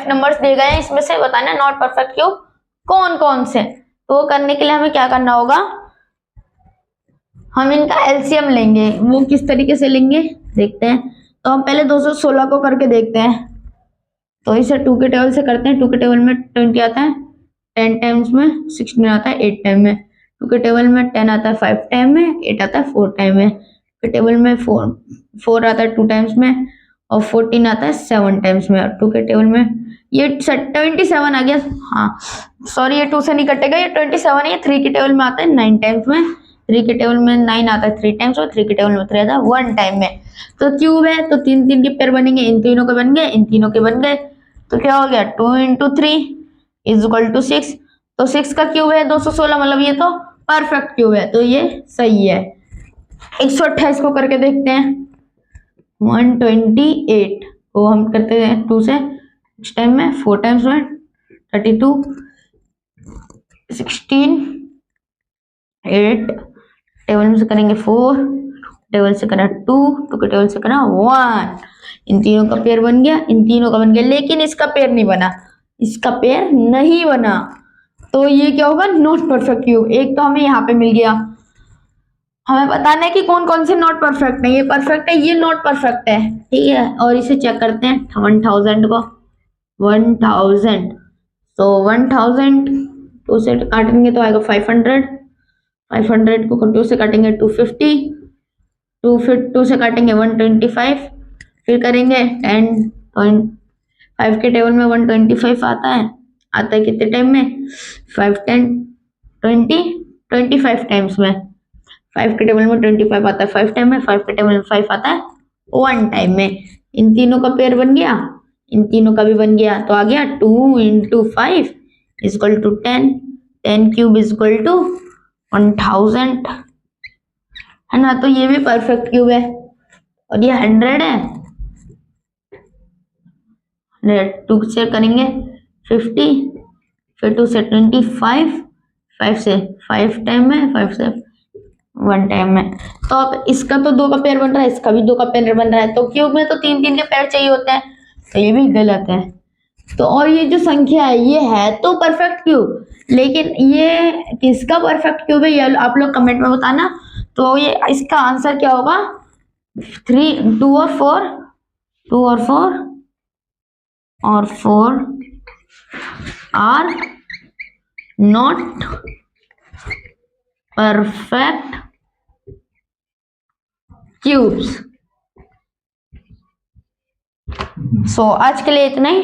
5 numbers दिए गए हैं, इसमें से बताना नॉट परफेक्ट क्यूब कौन कौन से। तो वो करने के लिए हमें क्या करना होगा, हम इनका एलसीएम लेंगे। वो किस तरीके से लेंगे देखते हैं। तो हम पहले 216 को करके देखते हैं। तो इसे 2 के टेबल से करते हैं। 2 के टेबल में 20 आता है, 10 टाइम्स में 16 आता है 8 टाइम में। 2 के टेबल में 10 आता है 5 टाइम में, 8 आता है 4 टाइम में। 2 के टेबल में 4 आता है 2 टाइम्स में, और 14 आता है 7 टाइम्स में। और 2 के टेबल में ये 27 आ गया। हाँ सॉरी, ये 2 से नहीं कटेगा, ये 27 है। ये 3 के टेबल में आता है 9 टाइम्स में। 3 के टेबल में 9 आता है 3 टाइम्स में। 3 के टेबल में 3 आता है 1 टाइम में। तो क्यूब है तो 3 3 के पेयर बनेंगे, इन तीनों के बन गए, इन तीनों के बन गए। तो क्या हो गया, 2 × 3 = 6। तो 6 का क्यूब है 216, मतलब ये तो परफेक्ट क्यूब है, तो ये सही है। 128 को करके देखते हैं। 128 को हम करते हैं 2 से, 6 टाइम में 4 टाइम्स में 32, 16, 8 टेबल में से करेंगे 4, टेबल से करा 2, 2 के टेबल से करा 1। इन तीनों का पेयर बन गया, इन तीनों का बन गया, लेकिन इसका पेयर नहीं बना, इसका पेयर नहीं बना। तो ये क्या होगा, नॉट परफेक्ट क्यूब। एक तो हमें यहाँ पे मिल गया। हमें बताना है कि कौन कौन से नॉट परफेक्ट है। ये परफेक्ट है, ये नॉट परफेक्ट है, ठीक है। और इसे चेक करते हैं 1000 को, 1000। तो 1000 2 से काटेंगे तो आएगा 500। 500 को 2 से काटेंगे 250। 2 से काटेंगे 125। फिर करेंगे 10.5 के टेबल में 125 आता है कितने टाइम में, 5 10 20 25 टाइम्स में। 5 के टेबल में 25 आता है 5 टाइम में। 5 के टेबल में 5 आता है 1 टाइम में। इन तीनों का पेयर बन गया, इन तीनों का भी बन गया। तो आ गया 2 × 5 = 10। 10 क्यूब = 1000, है ना। तो ये भी परफेक्ट क्यूब है। और ये 100 है। 2 से करेंगे 50, फिर 2 से 25, 5 से 5 टाइम में, 5 से 1 टाइम में। तो अब इसका तो 2 का पेयर बन रहा है, इसका भी 2 का पेयर बन रहा है। तो क्यूब में तो 3 3 के पेयर चाहिए होते हैं, तो ये भी गलत है। तो और ये जो संख्या है ये है तो परफेक्ट क्यूब, लेकिन ये किसका परफेक्ट क्यूब है ये आप लोग कमेंट में बताना। तो ये इसका आंसर क्या होगा, 3 2 और 4, 2 और 4 आर नॉट परफेक्ट क्यूब्स। सो आज के लिए इतना ही।